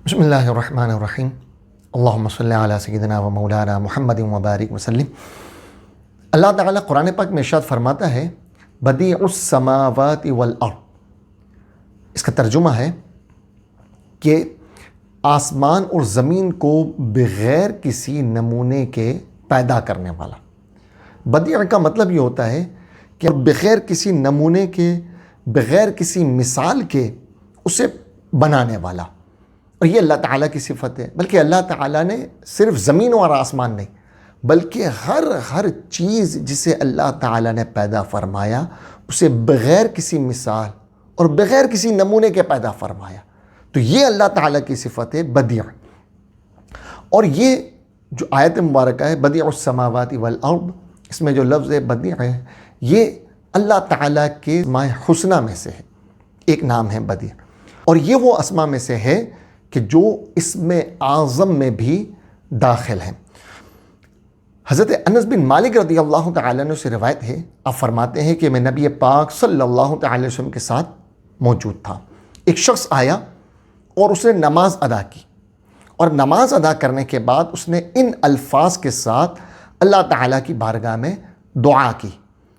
بسم اللہ الرحمن الرحیم اللہم صلی علی سیدنا و مولانا محمد وبارک وسلم۔ اللہ تعالیٰ قرآن پاک میں ارشاد فرماتا ہے بدیع السماوات والارض۔ اس کا ترجمہ ہے کہ آسمان اور زمین کو بغیر کسی نمونے کے پیدا کرنے والا۔ بدیع کا مطلب یہ ہوتا ہے کہ بغیر کسی نمونے کے، بغیر کسی مثال کے اسے بنانے والا۔ اور یہ اللہ تعالیٰ کی صفت ہے، بلکہ اللہ تعالیٰ نے صرف زمین اور آسمان نہیں بلکہ ہر چیز جسے اللہ تعالیٰ نے پیدا فرمایا اسے بغیر کسی مثال اور بغیر کسی نمونے کے پیدا فرمایا۔ تو یہ اللہ تعالیٰ کی صفت ہے بدیع۔ اور یہ جو آیت مبارکہ ہے بدیع السماوات والارض، اس میں جو لفظ بدیع ہے یہ اللہ تعالیٰ کے اسماء حسنہ میں سے ہے، ایک نام ہے بدیع۔ اور یہ وہ اسماء میں سے ہے کہ جو اسم اعظم میں بھی داخل ہیں۔ حضرت انس بن مالک رضی اللہ تعالیٰ عنہ سے روایت ہے، آپ فرماتے ہیں کہ میں نبی پاک صلی اللہ تعالی وسلم کے ساتھ موجود تھا۔ ایک شخص آیا اور اس نے نماز ادا کی، اور نماز ادا کرنے کے بعد اس نے ان الفاظ کے ساتھ اللہ تعالیٰ کی بارگاہ میں دعا کی۔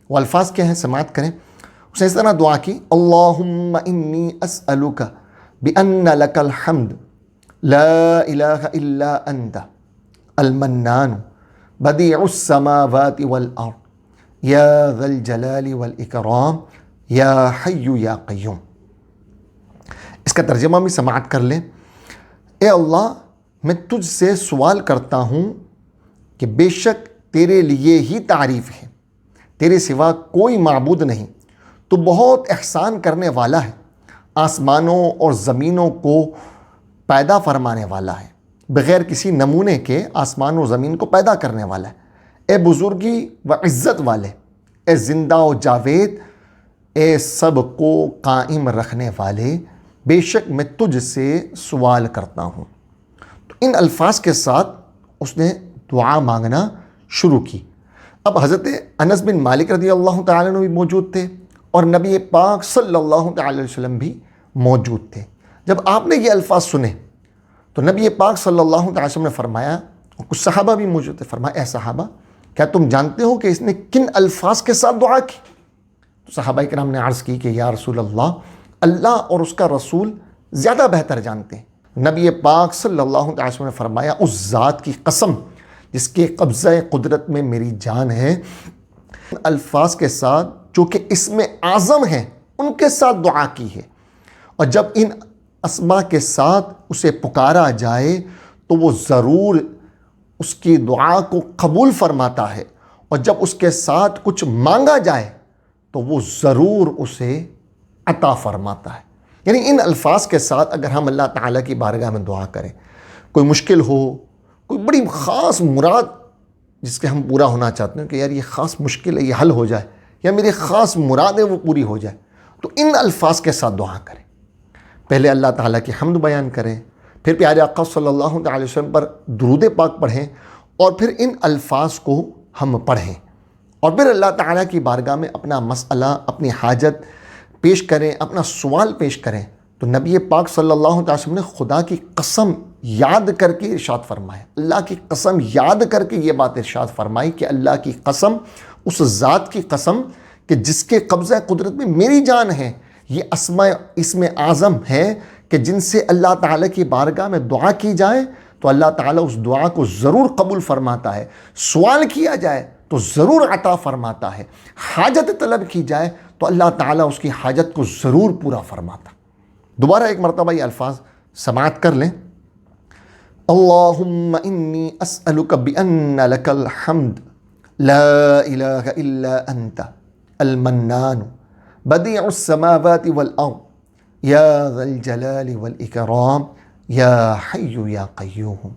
وہ الفاظ کیا ہیں؟ سماعت کریں۔ اس نے اس طرح دعا کی، اللہم انی اسألک بأن لک الحمد لا الہ الا انت المنان بدیع السماوات والارض یا ذا الجلال والاکرام یا حی یا قیوم۔ اس کا ترجمہ بھی سماعت کر لیں۔ اے اللہ، میں تجھ سے سوال کرتا ہوں کہ بے شک تیرے لیے ہی تعریف ہے، تیرے سوا کوئی معبود نہیں، تو بہت احسان کرنے والا ہے، آسمانوں اور زمینوں کو پیدا فرمانے والا ہے، بغیر کسی نمونے کے آسمان اور زمین کو پیدا کرنے والا ہے۔ اے بزرگی و عزت والے، اے زندہ و جاوید، اے سب کو قائم رکھنے والے، بے شک میں تجھ سے سوال کرتا ہوں۔ تو ان الفاظ کے ساتھ اس نے دعا مانگنا شروع کی۔ اب حضرت انس بن مالک رضی اللہ تعالیٰ عنہ بھی موجود تھے اور نبی پاک صلی اللہ تعالی وسلم بھی موجود تھے۔ جب آپ نے یہ الفاظ سنے تو نبی پاک صلی اللہ تعالی وسلم نے فرمایا، اور کچھ صحابہ بھی موجود تھے، فرمایا اے صحابہ، کیا تم جانتے ہو کہ اس نے کن الفاظ کے ساتھ دعا کی؟ تو صحابہ کرام نے عرض کی کہ یا رسول اللہ، اللہ اور اس کا رسول زیادہ بہتر جانتے ہیں۔ نبی پاک صلی اللہ تعالی وسلم نے فرمایا، اس ذات کی قسم جس کے قبضہ قدرت میں میری جان ہے، الفاظ کے ساتھ جو کہ اسم اعظم ہیں ان کے ساتھ دعا کی ہے، اور جب ان اسماء کے ساتھ اسے پکارا جائے تو وہ ضرور اس کی دعا کو قبول فرماتا ہے، اور جب اس کے ساتھ کچھ مانگا جائے تو وہ ضرور اسے عطا فرماتا ہے۔ یعنی ان الفاظ کے ساتھ اگر ہم اللہ تعالیٰ کی بارگاہ میں دعا کریں، کوئی مشکل ہو، کوئی بڑی خاص مراد جس کے ہم پورا ہونا چاہتے ہیں کہ یار یہ خاص مشکل ہے، یہ حل ہو جائے، یا میری خاص مراد ہے وہ پوری ہو جائے، تو ان الفاظ کے ساتھ دعا کریں۔ پہلے اللہ تعالیٰ کی حمد بیان کریں، پھر پیارے آقا صلی اللہ علیہ وسلم پر درود پاک پڑھیں، اور پھر ان الفاظ کو ہم پڑھیں، اور پھر اللہ تعالیٰ کی بارگاہ میں اپنا مسئلہ، اپنی حاجت پیش کریں، اپنا سوال پیش کریں۔ تو نبی پاک صلی اللہ علیہ وسلم نے خدا کی قسم یاد کر کے ارشاد فرمایا، اللہ کی قسم یاد کر کے یہ بات ارشاد فرمائی کہ اللہ کی قسم، اس ذات کی قسم کہ جس کے قبضہ قدرت میں میری جان ہے، یہ اسم اعظم ہے کہ جن سے اللہ تعالیٰ کی بارگاہ میں دعا کی جائے تو اللہ تعالیٰ اس دعا کو ضرور قبول فرماتا ہے، سوال کیا جائے تو ضرور عطا فرماتا ہے، حاجت طلب کی جائے تو اللہ تعالیٰ اس کی حاجت کو ضرور پورا فرماتا۔ دوبارہ ایک مرتبہ یہ الفاظ سماعت کر لیں۔ اللہم انی اسألک بأن لک الحمد لا الہ الا انت المنان بدیع السماوات والارض یا ذا الجلال والاکرام یا حی یا قیوم۔